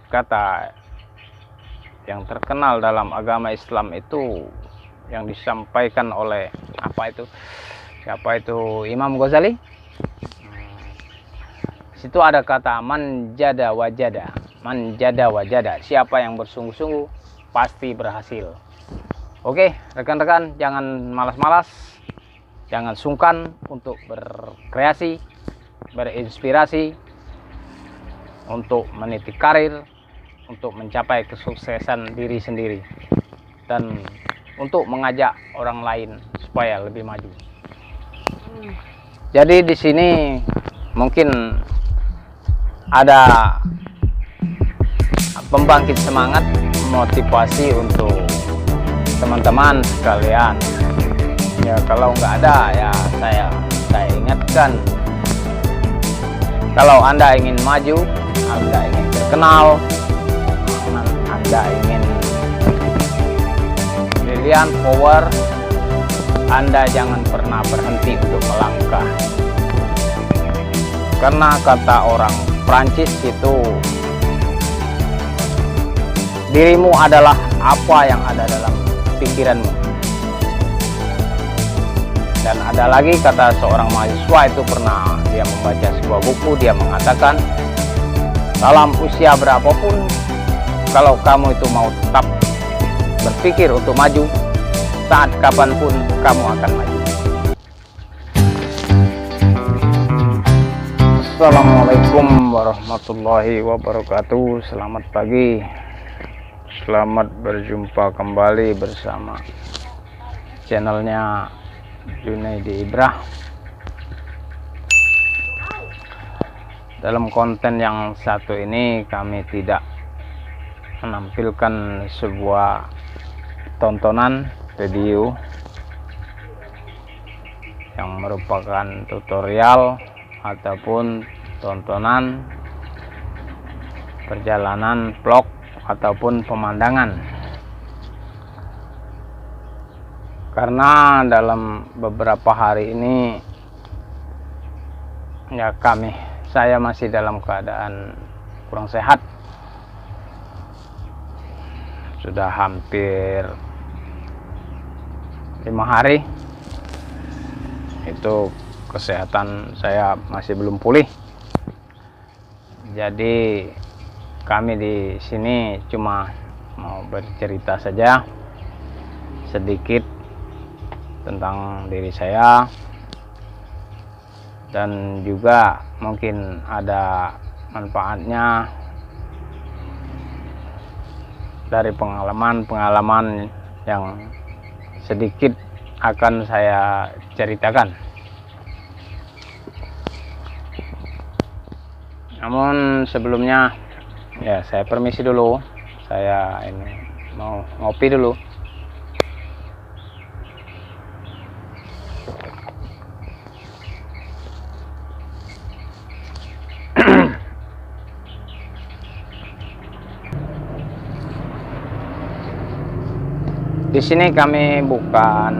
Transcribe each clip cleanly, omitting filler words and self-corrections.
kata yang terkenal dalam agama Islam itu yang disampaikan oleh siapa itu Imam Ghazali. Situ ada kata man jada wajada. Man jada wajada. Siapa yang bersungguh-sungguh pasti berhasil. Oke, rekan-rekan, jangan malas-malas. Jangan sungkan untuk berkreasi, berinspirasi, untuk meniti karir, untuk mencapai kesuksesan diri sendiri, dan untuk mengajak orang lain supaya lebih maju. Jadi di sini mungkin ada pembangkit semangat, motivasi untuk teman-teman sekalian. Ya kalau nggak ada ya saya ingatkan, kalau Anda ingin maju, Anda ingin terkenal, Anda ingin brilliant power, Anda jangan pernah berhenti untuk melangkah. Karena kata orang Prancis itu, dirimu adalah apa yang ada dalam pikiranmu. Dan ada lagi kata seorang mahasiswa itu, pernah dia membaca sebuah buku, dia mengatakan, dalam usia berapapun, kalau kamu itu mau tetap berpikir untuk maju, saat kapanpun kamu akan maju. Assalamualaikum warahmatullahi wabarakatuh. Selamat pagi. Selamat berjumpa kembali bersama channelnya Junaidi Ibrah. Dalam konten yang satu ini kami tidak menampilkan sebuah tontonan video yang merupakan tutorial ataupun tontonan perjalanan vlog ataupun pemandangan. Karena dalam beberapa hari ini ya saya masih dalam keadaan kurang sehat. Sudah hampir 5 hari itu kesehatan saya masih belum pulih. Jadi kami di sini cuma mau bercerita saja sedikit tentang diri saya, dan juga mungkin ada manfaatnya dari pengalaman-pengalaman yang sedikit akan saya ceritakan. Namun sebelumnya ya saya permisi dulu, saya ini mau ngopi dulu. Di sini kami bukan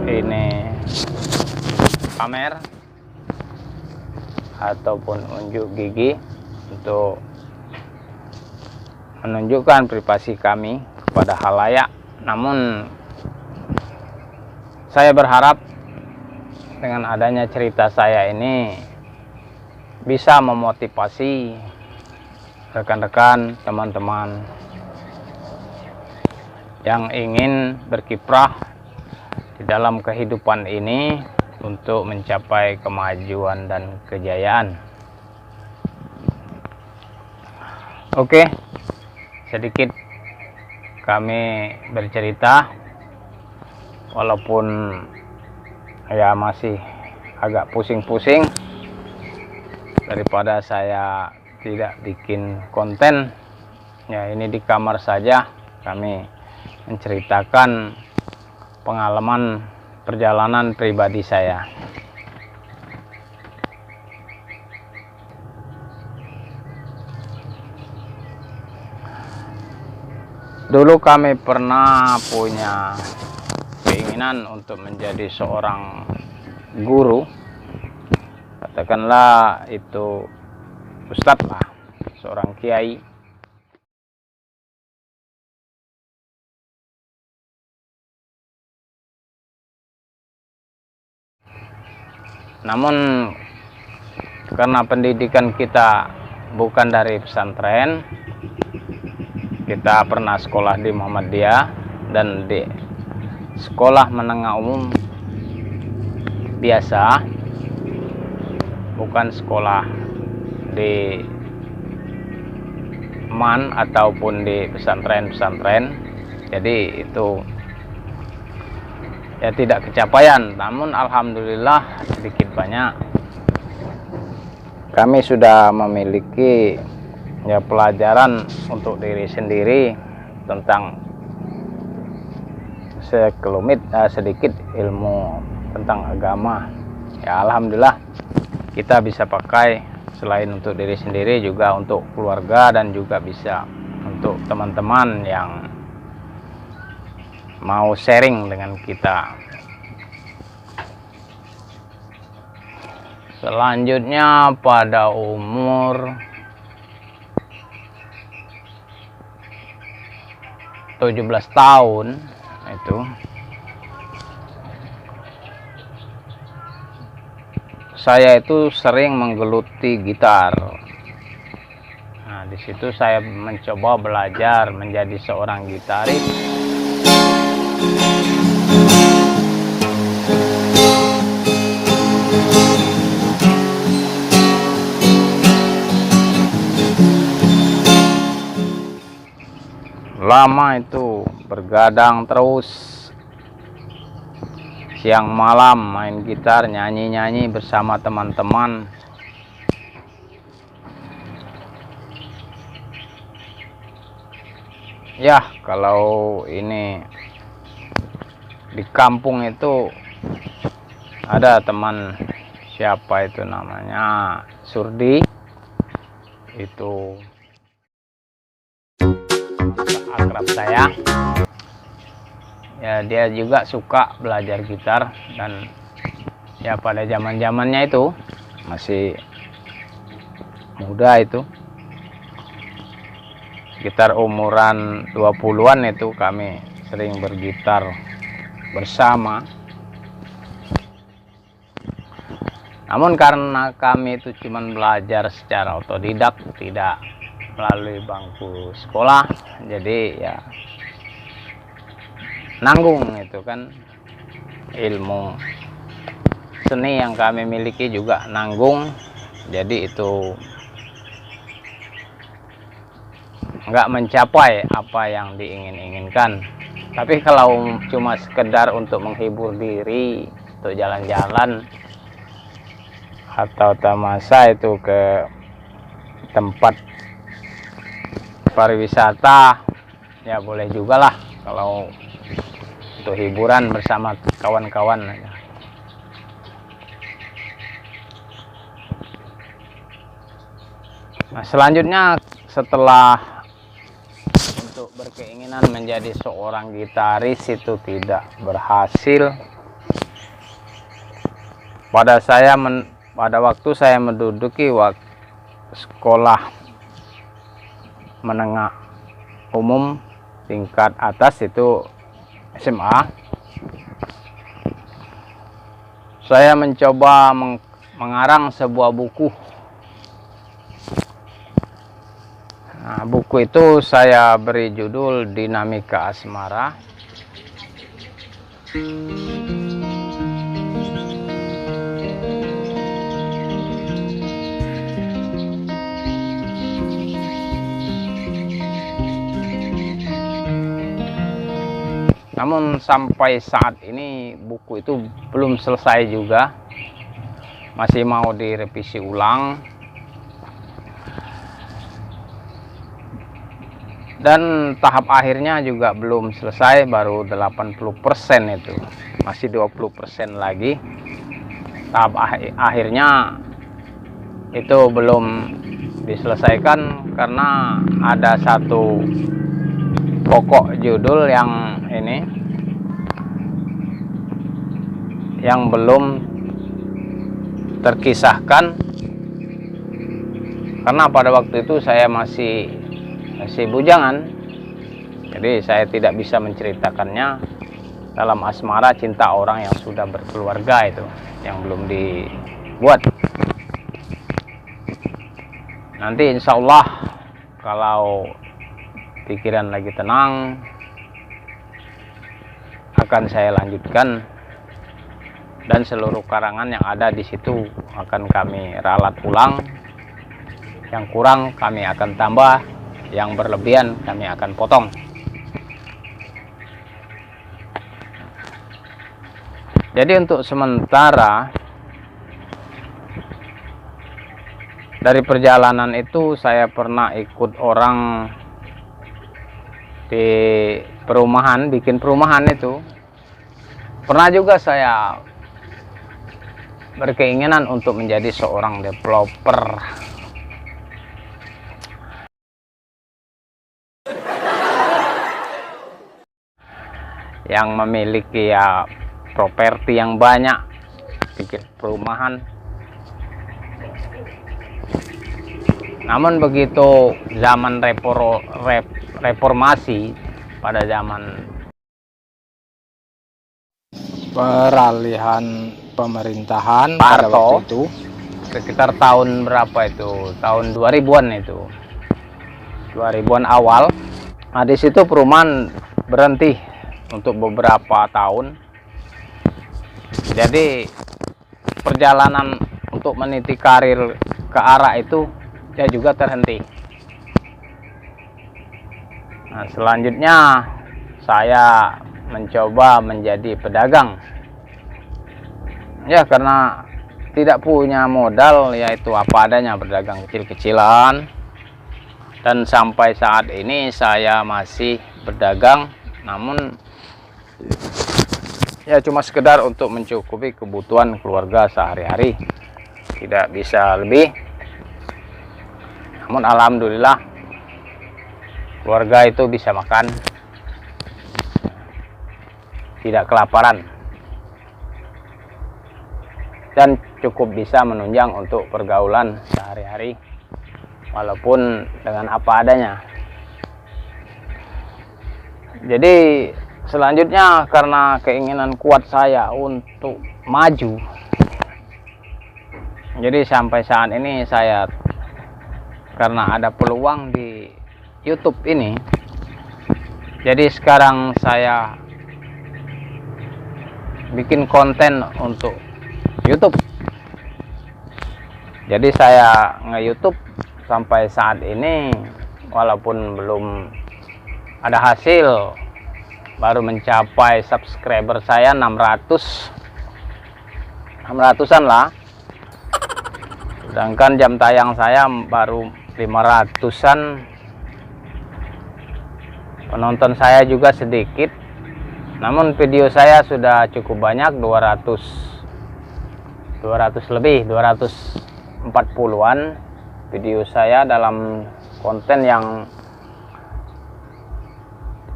ini pamer ataupun unjuk gigi untuk menunjukkan privasi kami kepada halayak. Namun saya berharap dengan adanya cerita saya ini bisa memotivasi rekan-rekan, teman-teman yang ingin berkiprah di dalam kehidupan ini untuk mencapai kemajuan dan kejayaan. Oke, sedikit kami bercerita, walaupun ya masih agak pusing-pusing daripada saya tidak bikin konten. Ya ini di kamar saja kami menceritakan pengalaman perjalanan pribadi saya. Dulu kami pernah punya keinginan untuk menjadi seorang guru, katakanlah itu ustadz lah, seorang kiai. Namun karena pendidikan kita bukan dari pesantren, kita pernah sekolah di Muhammadiyah dan di sekolah menengah umum biasa, bukan sekolah di MAN ataupun di pesantren-pesantren. Jadi itu ya tidak kecapaian, namun alhamdulillah sedikit banyak kami sudah memiliki ya pelajaran untuk diri sendiri tentang sedikit ilmu tentang agama. Ya alhamdulillah kita bisa pakai selain untuk diri sendiri juga untuk keluarga dan juga bisa untuk teman-teman yang mau sharing dengan kita. Selanjutnya pada umur 17 tahun itu saya itu sering menggeluti gitar. Nah, di situ saya mencoba belajar menjadi seorang gitaris. Lama itu bergadang terus, siang malam main gitar, nyanyi-nyanyi bersama teman-teman. Ya kalau ini di kampung itu ada teman, siapa itu namanya, Surdi, itu akrab saya. Ya dia juga suka belajar gitar dan ya pada zaman-zamannya itu masih muda, itu sekitar umuran 20-an itu kami sering bergitar bersama. Namun karena kami itu cuma belajar secara otodidak, tidak melalui bangku sekolah, jadi ya nanggung itu kan, ilmu seni yang kami miliki juga nanggung, jadi itu nggak mencapai apa yang diinginkan. Tapi kalau cuma sekedar untuk menghibur diri, untuk jalan-jalan atau tamasa itu ke tempat pariwisata, ya boleh juga lah kalau untuk hiburan bersama kawan-kawan. Nah, selanjutnya setelah untuk berkeinginan menjadi seorang gitaris itu tidak berhasil, pada waktu saya menduduki sekolah menengah umum tingkat atas itu SMA, saya mencoba mengarang sebuah buku. Nah, buku itu saya beri judul Dinamika Asmara. Namun sampai saat ini buku itu belum selesai juga, masih mau direvisi ulang. Dan tahap akhirnya juga belum selesai, baru 80% itu. Masih 20% lagi. Tahap akhirnya itu belum diselesaikan karena ada satu pokok judul yang yang belum terkisahkan, karena pada waktu itu saya masih bujangan, jadi saya tidak bisa menceritakannya. dalam asmara cinta orang yang sudah berkeluarga itu, yang belum dibuat. Nanti insya Allah kalau pikiran lagi tenang akan saya lanjutkan, dan seluruh karangan yang ada di situ akan kami ralat ulang. Yang kurang kami akan tambah, yang berlebihan kami akan potong. Jadi untuk sementara dari perjalanan itu saya pernah ikut orang di perumahan, bikin perumahan itu. Pernah juga saya berkeinginan untuk menjadi seorang developer. Yang memiliki ya properti yang banyak, bikin perumahan. Namun begitu zaman reformasi, pada zaman peralihan pemerintahan pada waktu itu, sekitar tahun berapa itu, tahun 2000-an itu, 2000-an awal. Nah di situ perumahan berhenti untuk beberapa tahun. Jadi perjalanan untuk meniti karir ke arah itu ya juga terhenti. Nah, selanjutnya saya mencoba menjadi pedagang. Ya karena tidak punya modal, yaitu apa adanya, berdagang kecil-kecilan. Dan sampai saat ini saya masih berdagang, namun ya cuma sekedar untuk mencukupi kebutuhan keluarga sehari-hari, tidak bisa lebih. Namun alhamdulillah keluarga itu bisa makan, tidak kelaparan, dan cukup bisa menunjang untuk pergaulan sehari-hari walaupun dengan apa adanya. Jadi selanjutnya karena keinginan kuat saya untuk maju, jadi sampai saat ini saya, karena ada peluang di YouTube ini, jadi sekarang saya bikin konten untuk YouTube. Jadi saya nge-YouTube sampai saat ini, walaupun belum ada hasil, baru mencapai subscriber saya 600-an lah. Sedangkan jam tayang saya baru 500-an. Penonton saya juga sedikit, namun video saya sudah cukup banyak, 200 lebih, 240-an video saya dalam konten yang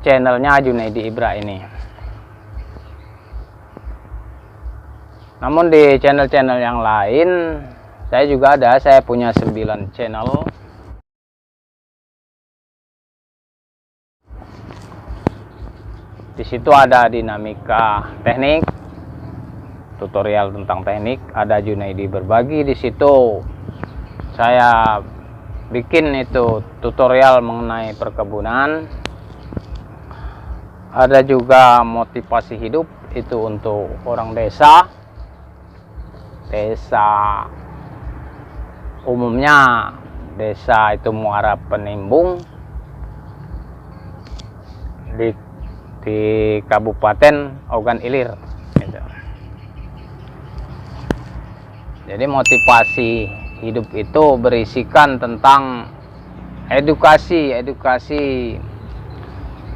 channelnya Junaidi Ibra ini. Namun di channel-channel yang lain saya juga ada, saya punya 9 channel. Di situ ada dinamika teknik, tutorial tentang teknik, ada Junaidi Berbagi. Di situ saya bikin itu tutorial mengenai perkebunan. Ada juga motivasi hidup, itu untuk orang desa umumnya, desa itu Muara Penimbung di Kabupaten Ogan Ilir gitu. Jadi motivasi hidup itu berisikan tentang edukasi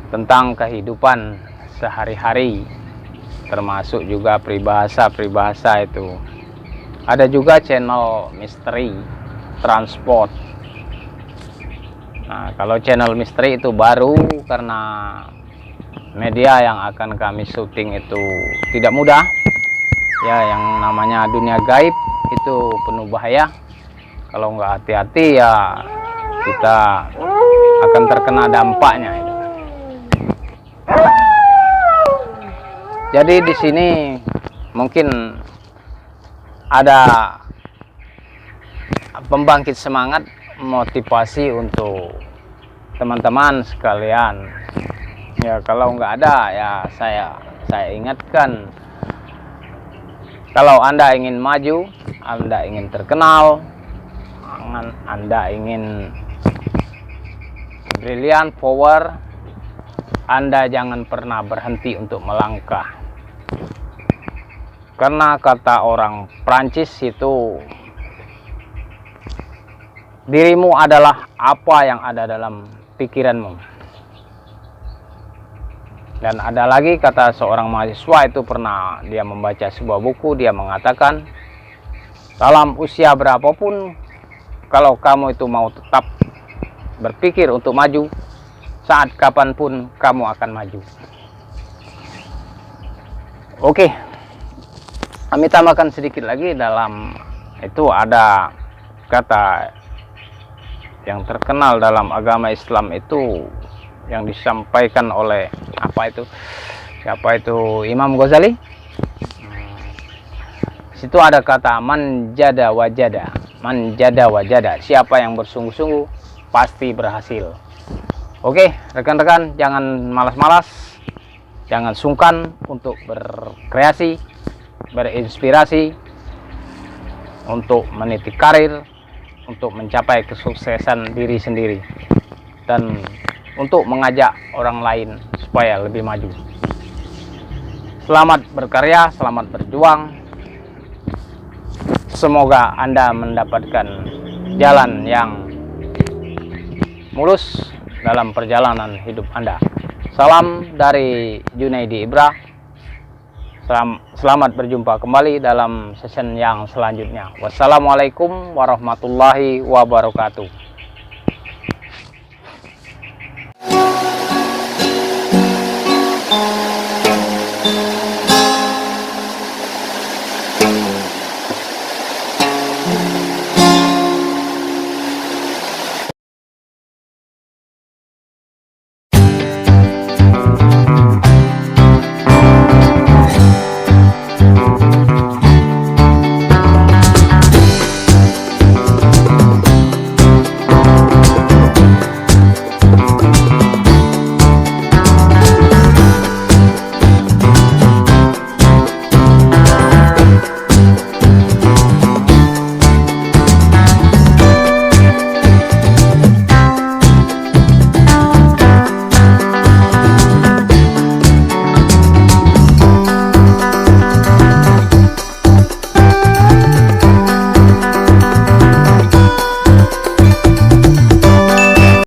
tentang kehidupan sehari-hari, termasuk juga peribahasa itu. Ada juga channel misteri transport. Nah, kalau channel misteri itu baru karena media yang akan kami syuting itu tidak mudah. Ya, yang namanya dunia gaib itu penuh bahaya. Kalau nggak hati-hati ya kita akan terkena dampaknya itu. Jadi di sini mungkin ada pembangkit semangat, motivasi untuk teman-teman sekalian. Ya kalau nggak ada ya saya ingatkan, kalau Anda ingin maju, Anda ingin terkenal, Anda ingin brilian, power, Anda jangan pernah berhenti untuk melangkah. Karena kata orang Prancis itu, dirimu adalah apa yang ada dalam pikiranmu. Dan ada lagi kata seorang mahasiswa itu, pernah dia membaca sebuah buku, dia mengatakan, dalam usia berapapun, kalau kamu itu mau tetap berpikir untuk maju, saat kapanpun kamu akan maju. Oke, kami tambahkan sedikit lagi. Dalam itu ada kata yang terkenal dalam agama Islam itu, yang disampaikan oleh siapa itu Imam Ghazali. Situ ada kata man jada wajada, man jada wajada, siapa yang bersungguh-sungguh pasti berhasil. Oke, rekan-rekan, jangan malas-malas, jangan sungkan untuk berkreasi, berinspirasi, untuk meniti karir, untuk mencapai kesuksesan diri sendiri, dan untuk mengajak orang lain supaya lebih maju. Selamat berkarya, selamat berjuang. Semoga Anda mendapatkan jalan yang mulus dalam perjalanan hidup Anda. Salam dari Junaidi Ibra. Selamat berjumpa kembali dalam session yang selanjutnya. Wassalamualaikum warahmatullahi wabarakatuh.